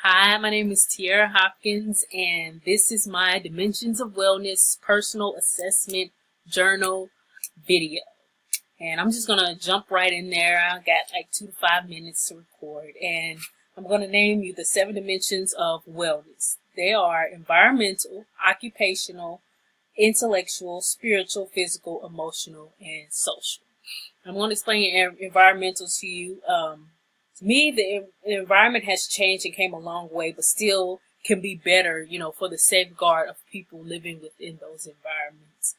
Hi, my name is Tiara Hopkins, and this is my Dimensions of Wellness personal assessment journal video. And I'm just going to jump right in there. I got like 2 to 5 minutes to record, and I'm going to name you the 7 dimensions of wellness. They are environmental, occupational, intellectual, spiritual, physical, emotional, and social. I'm going to explain environmental to you. To me, the environment has changed and came a long way, but still can be better, for the safeguard of people living within those environments.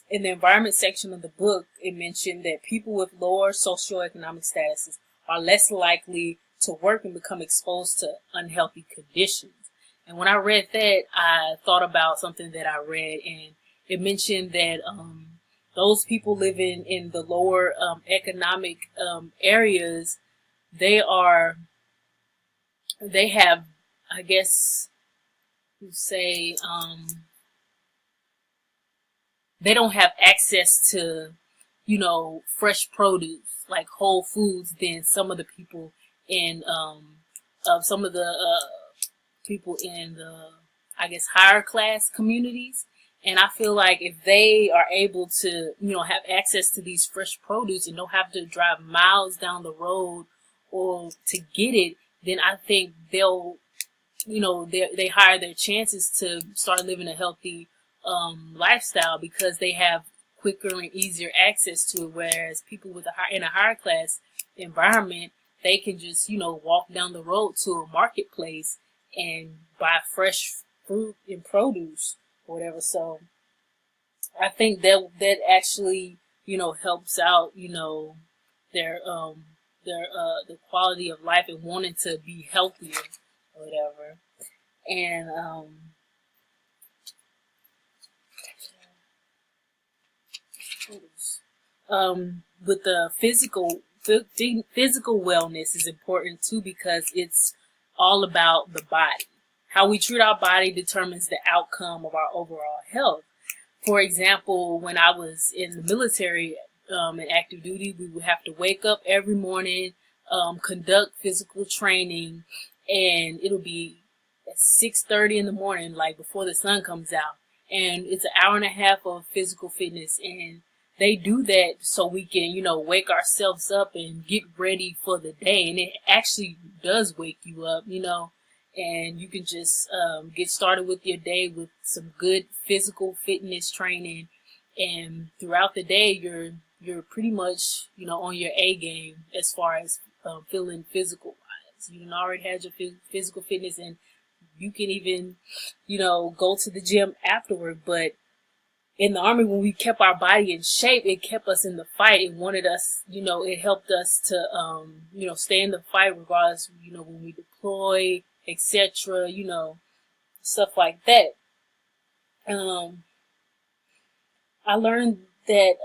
In the environment section of the book, it mentioned that people with lower socioeconomic statuses are less likely to work and become exposed to unhealthy conditions. And when I read that, I thought about something that I read, and it mentioned that those people living in the lower economic areas, they have, I guess you say, they don't have access to, fresh produce like Whole Foods than some of the people in people in the, I guess, higher class communities. And I feel like if they are able to, have access to these fresh produce and don't have to drive miles down the road or to get it, then I think they'll, they higher their chances to start living a healthy lifestyle because they have quicker and easier access to it. Whereas people with in a higher class environment, they can just, walk down the road to a marketplace and buy fresh fruit and produce or whatever. So I think that actually, helps out, their the quality of life and wanting to be healthier or whatever. And with the physical wellness is important too, because it's all about the body. How we treat our body determines the outcome of our overall health. For example, when I was in the military in active duty, we would have to wake up every morning, conduct physical training, and it'll be at 6:30 in the morning, like before the sun comes out. And it's an hour and a half of physical fitness, and they do that so we can, wake ourselves up and get ready for the day. And it actually does wake you up, and you can just get started with your day with some good physical fitness training. And throughout the day, you're pretty much, on your A game as far as feeling physical wise. You already had your physical fitness, and you can even, go to the gym afterward. But in the Army, when we kept our body in shape, it kept us in the fight. It wanted us, it helped us to, stay in the fight regardless, when we deploy, etc., stuff like that. I learned that,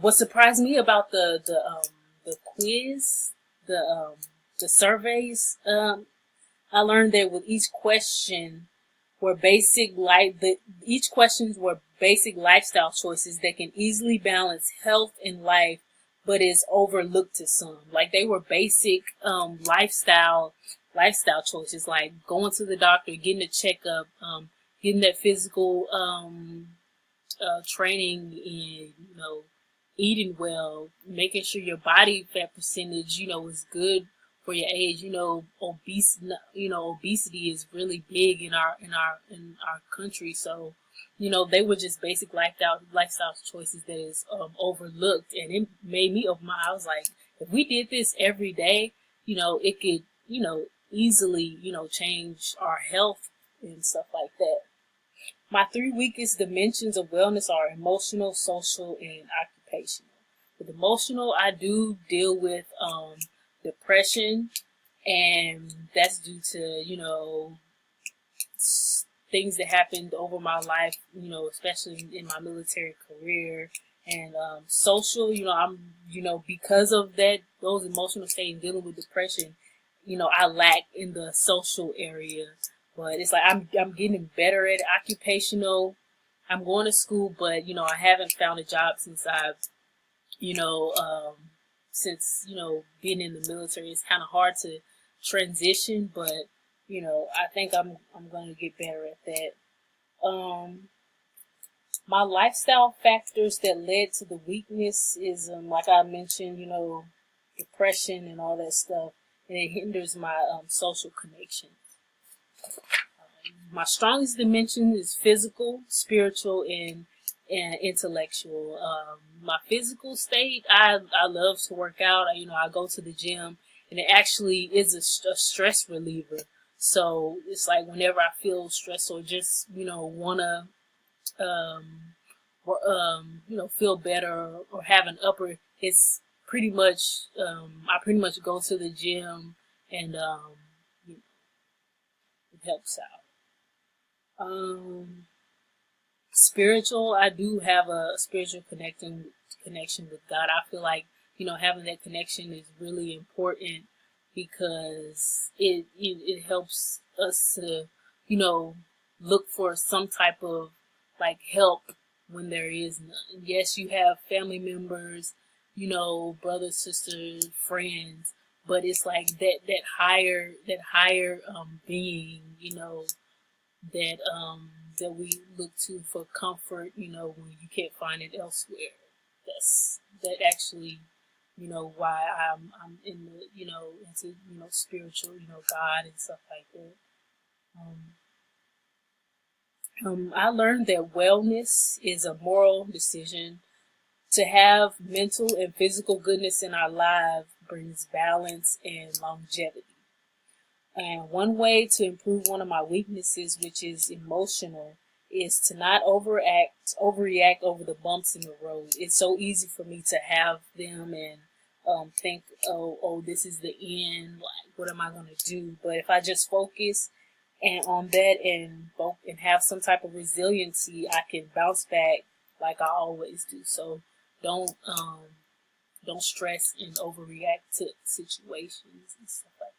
what surprised me about the quiz, the surveys, I learned that with each question each questions were basic lifestyle choices that can easily balance health and life, but is overlooked to some. Like, they were basic lifestyle choices, like going to the doctor, getting a checkup, getting that physical training, and eating well, making sure your body fat percentage is good for your age. Obesity is really big in our country. So they were just basic lifestyle choices that is overlooked, and it made me open my eyes. I was like, if we did this every day, it could easily change our health and stuff like that. My 3 weakest dimensions of wellness are emotional, social, and occupational. With emotional, I do deal with depression, and that's due to things that happened over my life, especially in my military career. And social, I'm because of those emotional states, dealing with depression, I lack in the social area. But it's like I'm getting better at occupational I'm going to school, but I haven't found a job since I've you know since being in the military. It's kind of hard to transition, but I think I'm going to get better at that. My lifestyle factors that led to the weakness is, like I mentioned, depression and all that stuff, and it hinders my social connection. My strongest dimension is physical, spiritual, and intellectual. My physical state, I love to work out. I go to the gym, and it actually is a stress reliever. So it's like whenever I feel stressed or just wanna feel better or have an upper, it's pretty much I pretty much go to the gym, and you know, it helps out. Spiritual, I do have a spiritual connection with God. I feel like having that connection is really important because it helps us to look for some type of like help when there is none. Yes, you have family members, brothers, sisters, friends, but it's like that higher being, that we look to for comfort, when you can't find it elsewhere. That actually, why I'm in the, into, spiritual, God and stuff like that. I learned that wellness is a moral decision. To have mental and physical goodness in our lives brings balance and longevity. And one way to improve one of my weaknesses, which is emotional, is to not overreact over the bumps in the road. It's so easy for me to have them and think, oh, this is the end. Like, what am I going to do? But if I just focus and on that and have some type of resiliency, I can bounce back like I always do. So don't stress and overreact to situations and stuff like